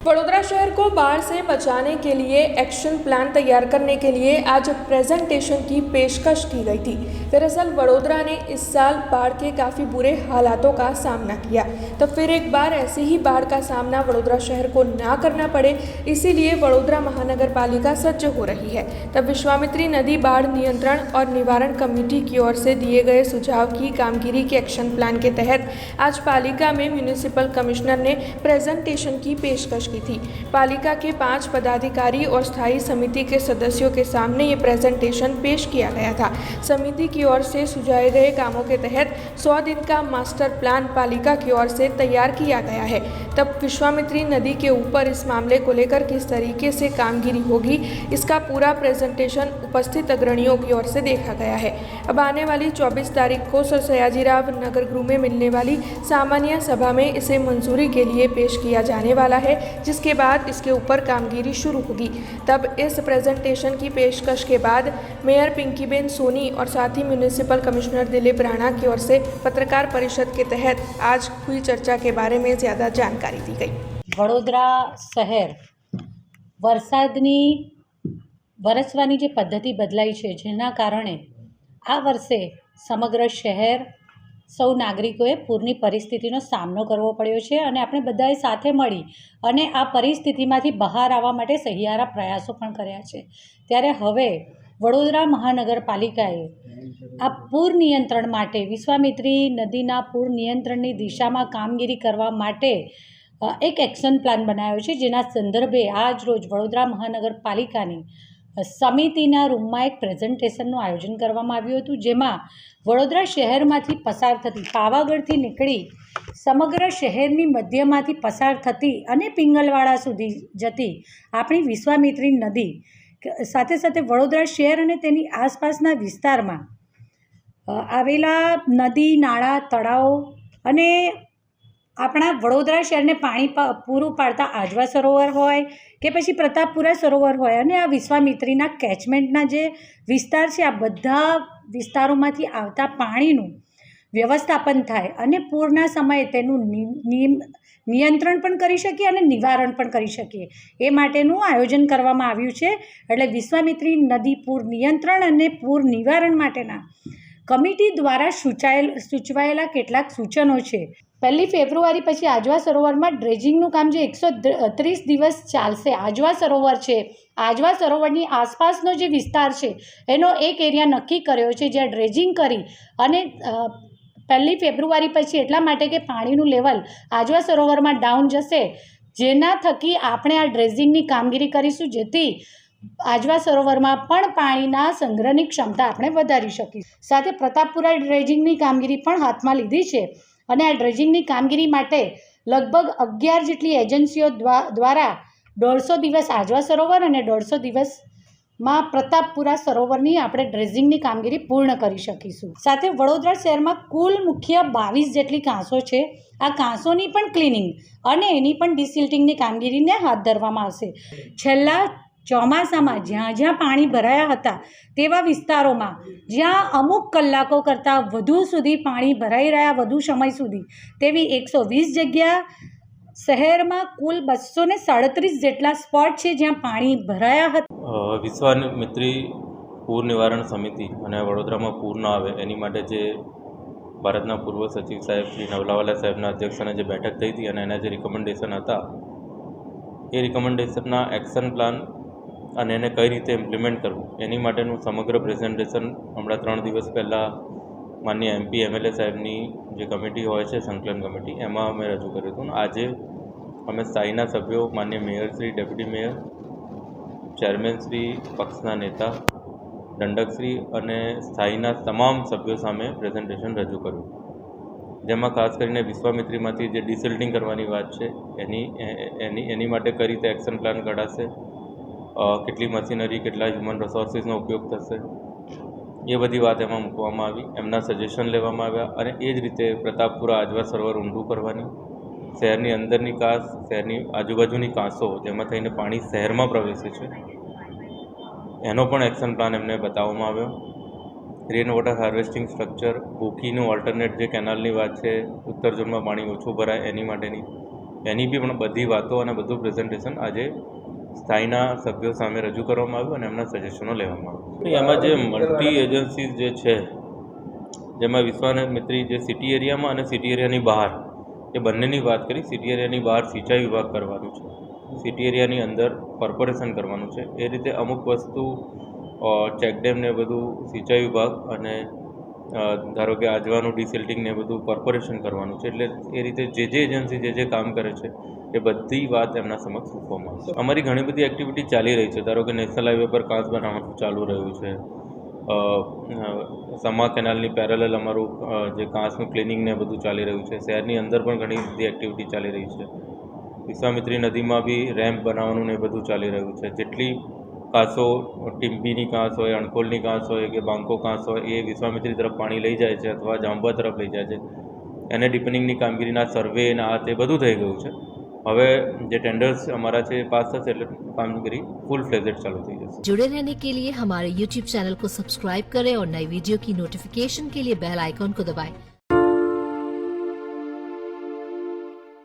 वडोदरा शहर को बाढ़ से बचाने के लिए एक्शन प्लान तैयार करने के लिए आज प्रेजेंटेशन की पेशकश की गई थी। दरअसल वडोदरा ने इस साल बाढ़ के काफ़ी बुरे हालातों का सामना किया, तो फिर एक बार ऐसी ही बाढ़ का सामना वडोदरा शहर को ना करना पड़े, इसीलिए वडोदरा महानगर पालिका सज्ज हो रही है। तब विश्वामित्री नदी बाढ़ नियंत्रण और निवारण कमेटी की ओर से दिए गए सुझाव की कामगिरी के एक्शन प्लान के तहत आज पालिका में म्यूनिसिपल कमिश्नर ने प्रेजेंटेशन की पेशकश की थी। पालिका के 5 पदाधिकारी और स्थायी समिति के सदस्यों के सामने ये प्रेजेंटेशन पेश किया गया था। समिति की ओर से सुझाए गए कामों के तहत 100 दिन का मास्टर प्लान पालिका की ओर से तैयार किया गया है। तब विश्वामित्री नदी के ऊपर इस मामले को लेकर किस तरीके से कामगिरी होगी, इसका पूरा प्रेजेंटेशन उपस्थित अग्रणियों की ओर से देखा गया है। अब आने वाली 24 तारीख को सर सयाजीराव नगर गृह में मिलने वाली सामान्य सभा में इसे मंजूरी के लिए पेश किया जाने वाला है, जिसके बाद इसके ऊपर कामगिरी शुरू होगी। तब इस प्रेजेंटेशन की पेशकश के बाद मेयर पिंकीबेन सोनी और साथ ही म्यूनिसिपल कमिश्नर दिलीप राणा की ओर से पत्रकार परिषद के तहत आज हुई चर्चा के बारे में ज़्यादा जानकारी दी गई। वडोदरा शहर वरसादनी વરસવાની જે પદ્ધતિ બદલાઈ છે, જેના કારણે આ વર્ષે સમગ્ર શહેર સૌ નાગરિકોએ પૂરની પરિસ્થિતિનો સામનો કરવો પડ્યો છે અને આપણે બધાએ સાથે મળી અને આ પરિસ્થિતિમાંથી બહાર આવવા માટે સહિયારા પ્રયાસો પણ કર્યા છે। ત્યારે હવે વડોદરા મહાનગરપાલિકાએ આ પૂર નિયંત્રણ માટે વિશ્વામિત્રી નદીના પૂર નિયંત્રણની દિશામાં કામગીરી કરવા માટે એક એક્શન પ્લાન બનાવ્યો છે, જેના સંદર્ભે આજ રોજ વડોદરા મહાનગરપાલિકાની સમિતિના રૂમમાં એક પ્રેઝન્ટેશનનું આયોજન કરવામાં આવ્યું હતું, જેમાં વડોદરા શહેરમાંથી પસાર થતી પાવાગઢથી નીકળી સમગ્ર શહેરની મધ્યમાંથી પસાર થતી અને પિંગલવાડા સુધી જતી આપણી વિશ્વામિત્રી નદી સાથે સાથે વડોદરા શહેર અને તેની આસપાસના વિસ્તારમાં આવેલા નદી, નાળા, તળાવો અને આપણા વડોદરા શહેરને પાણી પૂરું પાડતા આજવા સરોવર હોય કે પછી પ્રતાપપુરા સરોવર હોય અને આ વિશ્વામિત્રીના કેચમેન્ટના જે વિસ્તાર છે, આ બધા વિસ્તારોમાંથી આવતા પાણીનું વ્યવસ્થાપન થાય અને પૂરના સમયે તેનું નિયંત્રણ પણ કરી શકીએ અને નિવારણ પણ કરી શકીએ, એ માટેનું આયોજન કરવામાં આવ્યું છે। એટલે વિશ્વામિત્રી નદી પૂર નિયંત્રણ અને પૂર નિવારણ માટેના કમિટી દ્વારા સૂચવાયેલા કેટલાક સૂચનો છે। 1 ફેબ્રુઆરી પછી આજવા સરોવરમાં ડ્રેજિંગનું કામ જે 130 દિવસ ચાલશે। આજવા સરોવર છે, આજવા સરોવરની આસપાસનો જે વિસ્તાર છે એનો એક એરિયા નક્કી કર્યો છે, જ્યાં ડ્રેજિંગ કરી અને 1 ફેબ્રુઆરી પછી એટલા માટે કે પાણીનું લેવલ આજવા સરોવરમાં ડાઉન જશે, જેના થકી આપણે આ ડ્રેજિંગની કામગીરી કરીશું, જેથી આજવા સરોવરમાં પણ પાણીના સંગ્રહની ક્ષમતા આપણે વધારી શકીશું। સાથે પ્રતાપપુરા ડ્રેજિંગની કામગીરી પણ હાથમાં લીધી છે અને આ ડ્રેજિંગની કામગીરી માટે લગભગ 11 જેટલી એજન્સીઓ દ્વારા 150 દિવસ આજવા સરોવર અને 150 દિવસમાં પ્રતાપપુરા સરોવરની આપણે ડ્રેજિંગની કામગીરી પૂર્ણ કરી શકીશું। સાથે વડોદરા શહેરમાં કુલ મુખ્ય 22 જેટલી કાંસો છે, આ કાંસોની પણ ક્લિનિંગ અને એની પણ ડિસિલ્ટિંગની કામગીરીને હાથ ધરવામાં આવશે। છેલ્લા ચોમાસામાં જ્યાં જ્યાં પાણી ભરાયા હતા તેવા વિસ્તારોમાં જ્યાં અમુક કલાકો કરતાં વધુ સુધી પાણી ભરાઈ રહ્યા, વધુ સમય સુધી, તેવી 120 જગ્યા શહેરમાં કુલ 237 જેટલા સ્પોટ છે જ્યાં પાણી ભરાયા હતા। વિશ્વામિત્રી પૂર નિવારણ સમિતિ અને વડોદરામાં પૂર ન આવે એની માટે જે ભારતના પૂર્વ સચિવ સાહેબ શ્રી નવલાવાલા સાહેબના અધ્યક્ષસ્થાને જે બેઠક થઈ હતી અને એના જે રિકમેન્ડેશન હતા, એ રિકમેન્ડેશનના એક્શન પ્લાન અને એને કઈ રીતે ઇમ્પ્લિમેન્ટ કરવું એની માટેનું સમગ્ર પ્રેઝન્ટેશન હમણાં 3 દિવસ પહેલાં માનનીય MP MLA સાહેબની જે કમિટી હોય છે, સંકલન કમિટી, એમાં અમે રજૂ કર્યું હતું। આજે અમે સ્થાયીના સભ્યો માનનીય મેયરશ્રી, ડેપ્યુટી મેયર, ચેરમેનશ્રી, પક્ષના નેતા, દંડકશ્રી અને સ્થાયીના તમામ સભ્યો સામે પ્રેઝન્ટેશન રજૂ કર્યું, જેમાં ખાસ કરીને વિશ્વામિત્રીમાંથી જે ડિસિલ્ટિંગ કરવાની વાત છે એની માટે કઈ રીતે એક્શન પ્લાન ઘડાશે, કેટલી મશીનરી, કેટલા હ્યુમન રિસોર્સિસનો ઉપયોગ થશે, એ બધી વાત એમાં મૂકવામાં આવી। એમના સજેશન લેવામાં આવ્યા અને એ જ રીતે પ્રતાપપુરા આજવા સરોવર ઊંડું કરવાની, શહેરની અંદરની કાંસ, શહેરની આજુબાજુની કાંસો જેમાં થઈને પાણી શહેરમાં પ્રવેશે છે, એનો પણ એક્શન પ્લાન એમને બતાવવામાં આવ્યો। રેન વોટર હાર્વેસ્ટિંગ સ્ટ્રક્ચર, ભૂખીનું ઓલ્ટરનેટ જે કેનાલની વાત છે, ઉત્તર ઝોનમાં પાણી ઓછું ભરાય એની માટેની, એની બી પણ બધી વાતો અને બધું પ્રેઝન્ટેશન આજે સ્થાયીના સભ્યો સામે રજૂ કરવામાં આવ્યું અને એમના સજેશનો લેવામાં આવ્યા. એમાં જે મલ્ટી એજન્સીઝ જે છે, જેમાં વિશ્વામિત્રી જે સિટી એરિયામાં અને સિટી એરિયાની બહાર એ બંનેની વાત કરી. સિટી એરિયાની બહાર સિંચાઈ વિભાગ કરવાનું છે, સિટી એરિયાની અંદર કોર્પોરેશન કરવાનું છે. એ રીતે અમુક વસ્તુ ચેકડેમ ને બધું સિંચાઈ વિભાગ અને ધારો કે આજવાનું ડિસિલ્ટિંગ ને બધું કોર્પોરેશન કરવાનું છે. એટલે એ રીતે જે એજન્સી જે કામ કરે છે એ બધી વાત એમના સમક્ષ મૂકવામાં આવશે. અમારી ઘણી બધી એક્ટિવિટી ચાલી રહી છે. ધારો કે નેશનલ હાઈવે પર કાંસ બનાવવાનું ચાલુ રહ્યું છે. સમા કેનાલની પેરેલલ અમારું જે કાંસનું ક્લિનિંગ ને બધું ચાલી રહ્યું છે. શહેરની અંદર પણ ઘણી બધી એક્ટિવિટી ચાલી રહી છે. વિશ્વામિત્રી નદીમાં બી રેમ્પ બનાવવાનું ને એ બધું ચાલી રહ્યું છે. જેટલી કાંસો ટીમ્બીની કાંસ હોય, અણકોલની કાંસ હોય કે બાંકો કાંસ હોય, એ વિશ્વામિત્રી તરફ પાણી લઈ જાય છે અથવા જાંબુઆ તરફ લઈ જાય છે. એને ડીપનિંગની કામગીરીના સર્વે ને આ તે બધું થઈ ગયું છે. હવે જે टेंडर्स हमारा से पास था એટલે कामगिरी फुल फ्लेजेड चालू થઈ જશે. जुड़े रहने के लिए हमारे YouTube चैनल को सब्सक्राइब करें और नई वीडियो की नोटिफिकेशन के लिए बेल आइकॉन को दबाएं।